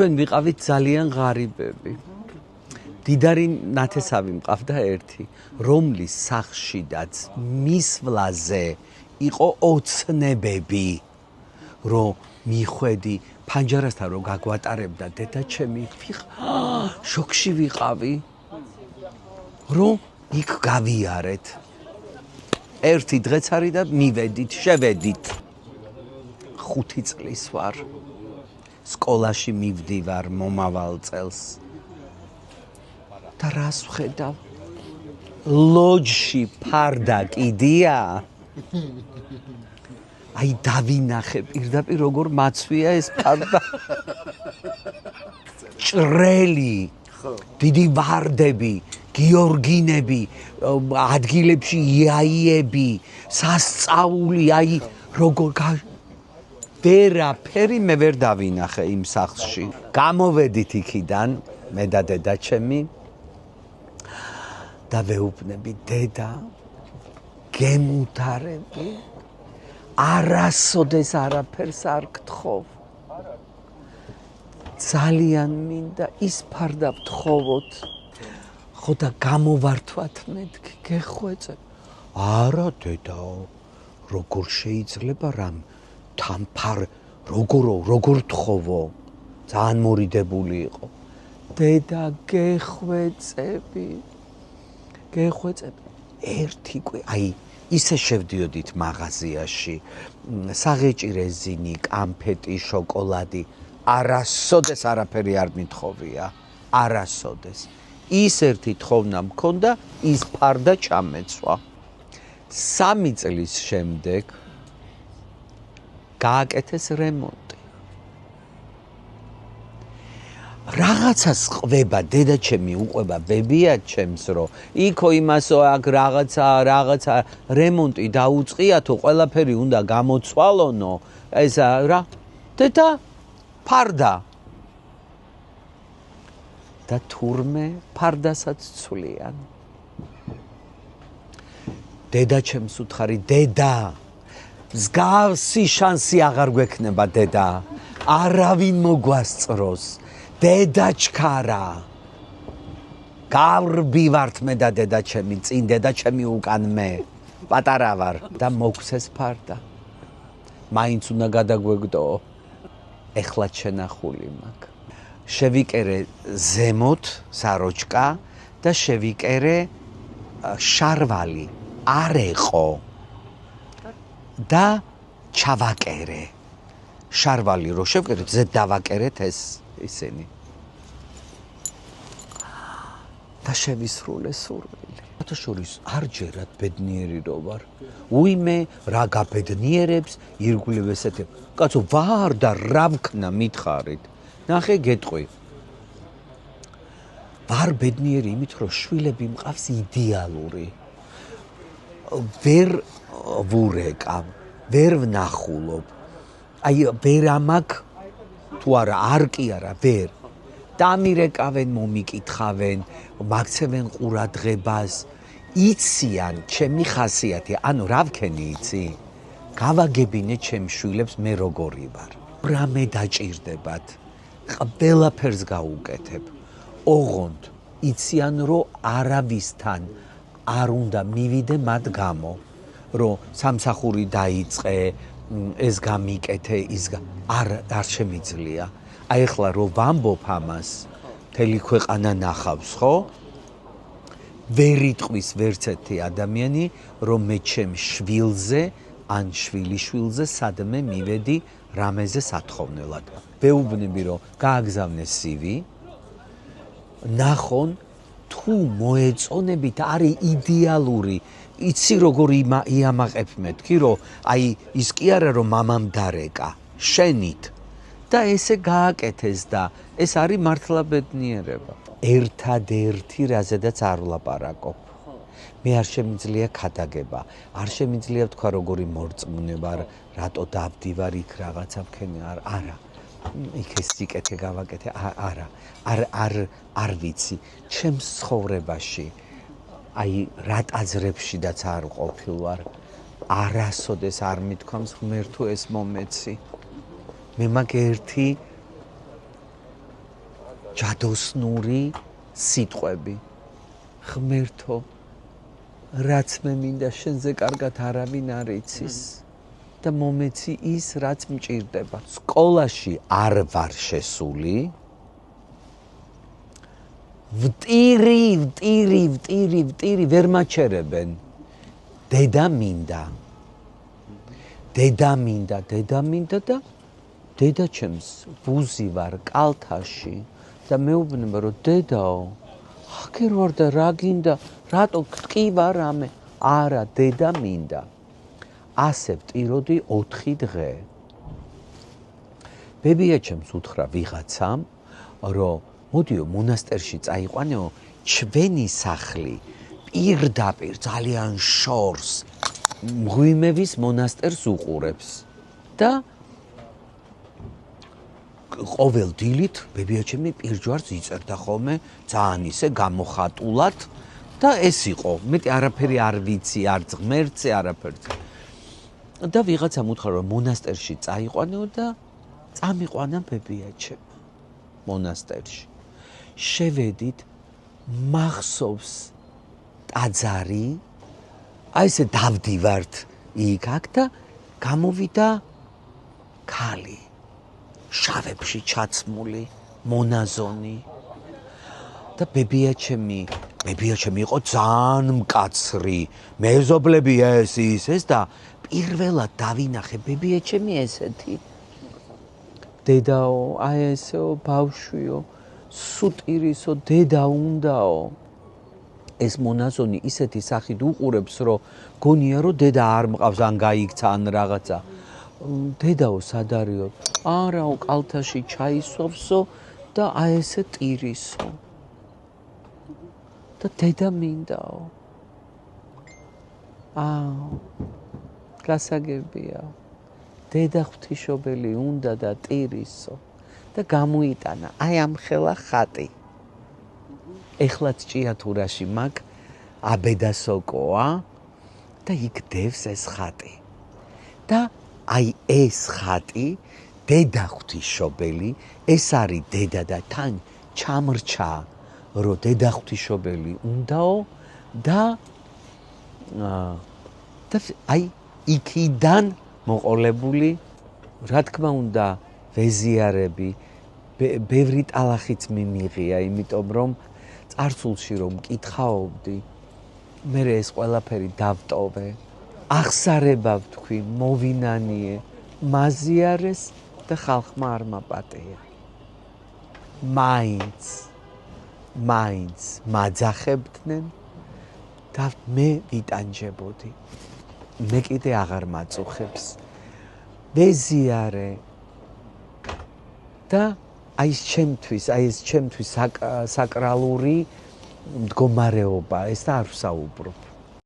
ჩვენ ვიყავით ძალიან ღარიბები. დიდარი ნათესავი მყავდა ერთი, რომლის სახლშიდაც მის ვლაზე იყო ოცნებები, რომ მიხვედი ფანჯარასთან რომ გაგვატარებდა დედაჩემი, შოქში ვიყავი, რომ იქ გავიარეთ. ერთი დღეც არის და მივედით, შევედით. 5 წლის ვარ. სკოლაში მივდივარ მომავალ წელს. და რას ვხედავ? ლოჯში ფარდა კიდია. აი დავინახე პირდაპირ როგორ მაცვია ეს ფარდა. ჭრელი, დიდი ვარდები, გიორგინები, ადგილებში იაიები, სასწაული, აი როგორ ვერაფერი მე ვერ დავინახე იმ სახლში. გამოვედით იქიდან მე და დედაჩემი და ვეუბნები დედა გემუდარები არასოდეს არაფერს არ გთხოვ. ძალიან მინდა ის ფარდა ვთხოვოთ. ხო და გამოვართვათ მეთქი გეხვეწე. არა დედაო, როგორ შეიძლება რამ თან ფარ როგორ თხოვო? ძალიან მორიდებული იყო. დედა გეხვეწები. ერთი აი ისე შევდიოდით მაღაზიაში, საღეჭი რეზინი, კამფეტი, შოკოლადი, არასოდეს არაფერი არ მithოვია, არასოდეს. ის ერთი თხოვნა მქონდა, ის ფარდა ჩამეცვა. 3 წლის შემდეგ გააკეთეს რემონტი. რაღაცას ყვება დედაჩემი უყვება ვებიათ ჩემს რომ იქო იმასო აქ რაღაცა რემონტი დაუწყიათო ყველაფერი უნდა გამოცვალონო ეს რა დედა ფარდა და თურმე ფარდასაც ცვლიან. დედაჩემს უთხარი დედა მსგავსი შანსი აღარ გვექნება დედა არავინ მოგვასწროს დედაჩქარა გავრბივართ მე და დედაჩემი წინ დედაჩემი უკან მე პატარა ვარ და მოგვცეს ფარდა მაინც უნდა გადაგვეგდო ეხლა შენახული მაქვს შევიკერე ზემოთ საროჭკა და შევიკერე შარვალი არეყო და ჩავაკერე შარვალი რო შევკერეთ ზედ დავაკერეთ ეს ისინი და შევისრულე სურვილი რათა შორის არ ჯერათ ბედნიერი რო ვარ უიმე რა გაბედნიერებს ირგვლივ ესეთი კაცო ვარ და რა ვქნა მითხარით ნახე გეტყვი ვარ ბედნიერი იმით რომ შვილები მყავს იდეალური ვერ ვურეკავ ვერ ვნახულობ აი ვერ ამაკ თუ არა არ კი არა ვერ დამირეკავენ მომიკითხავენ მაგცევენ ყურადღებას იციან ჩემი ხასიათი ანუ რა ვქენი იცი გავაგებინე ჩემ შვილებს მე როგორი ვარ რამე დაჭირდებათ ყველაფერს გაუკეთებ ოღონდ იციან რომ არავისთან არ უნდა მივიდე მათ გამო რომ სამსახური დაიწყე ეს გამიკეთე ის არ შემიძლია აი ახლა რომ ვამბობ ამას მთელი ქვეყანა ნახავს ხო ვერ იტყვის ვერც ერთი ადამიანი რომ მე ჩემ შვილზე ან შვილიშვილზე სადმე მივედი რამეზე სათხოვნელად ვეუბნები რომ გააგზავნე CV ნახონ თუ მოეწონებით არის იდეალური იცი როგორ იამაყებ მეთქი რომ აი ის კი არა რომ მამამ დარეკა შენით და ესე გააკეთეს და ეს არის მართლა ბედნიერება ერთადერთი რაზედაც არ ვლაპარაკობ მე არ შემიძლია ქადაგება არ შემიძლია თქვა როგორი მორწმუნე ვარ რატო დავდივარ იქ რაღაცა ვქენი არა იქ ეს სიკეთე გავაკეთე არა არ ვიცი ჩემს ცხოვრებაში აი რა ტაძრებშიდაც არ ყოფილვარ არასოდეს არ მithქვამს ღმერთო ეს მომეცი მე მაგ ერთი ჯადოსნური სიტყვები. ღმერთო, რაც მე მინდა შენზე კარგად არავინ არ იცის და მომეცი ის, რაც მჭირდება. სკოლაში არ ვარ შესული. ვტირი ვერ მაჩერებენ. დედა მინდა და დედაჩემს ვუზი ვარ კალთაში და მეუბნება რომ დედაო, აქერ ვარ და რა გინდა, რატო გტკივა რამე? არა, დედა მინდა. ასე ვტიროდი 4 დღე. ბებიაჩემს უთხრა ვიღაცამ, რომ მოდიო მონასტერში წაიყვანეო, ჩვენი სახლი პირდაპირ ძალიან შორს მღვიმევის მონასტერს უყურებს და ყოველ დილით ბებიაჩემი პირჯვარს იწერდა ხოლმე ძალიან ისე გამოხატულად და ეს იყო, მეტი არაფერი არ ვიცი, არც ღმერთზე, არაფერზე. და ვიღაცამ უთხრა რომ მონასტერში წაიყვანეო და წამიყვანა ბებიაჩემ მონასტერში. შევედით, მახსოვს ტაძარი, აი ესე დავდივართ იქ აქ და გამოვიდა ქალი, შავებში ჩაცმული, მონაზონი და ბებიაჩემი იყო ძალიან მკაცრი, მეზობლები ეს და პირველად დავინახე ბებიაჩემი ესეთი. დედაო, აი ესეო ბავშვიო, სუტირისო, დედა უნდაო. ეს მონაზონი ისეთი სახით უყურებს, რომ გონია რომ დედა არ მყავს, ან გაიქცა, ან რაღაცა. დედაო, სად არისო? არაო, კალთაში ჩაისვავსო და აი ესე ტირისო. და დედა მინდაო. გასაგებია. დედა ღვთისმშობელი უნდა და ტირისო და გამოიტანა აი ამ ხელა ხატი. ეხლაც ჭიათურაში მაგ აბედასოკოა და იქ დევს ეს ხატი. და აი ეს ხატი დედა ღვთისმშობელი, ეს არის დედა და თან ჩამრჩა რომ დედა ღვთისმშობელი უნდაო და აი იქიდან მოყოლებული, რა თქმა უნდა, ვეზიარები, ბევრი ტალახიც მიმიღია, იმიტომ რომ წარსულში რომ მკითხაობდი, მე ეს ყველაფერი დავტოვე, აღსარება ვთქვი, მოვინანიე, მაზიარეს და ხალხმა არ მაპატია. მაინც მაძახებდნენ და მე ვიტანჯებოდი. მე კიდე აღარ მაწუხებს. ვეზიარე და აი ეს ჩემთვის საკრალური მდგომარეობა, ეს და არ ვსაუბრობ.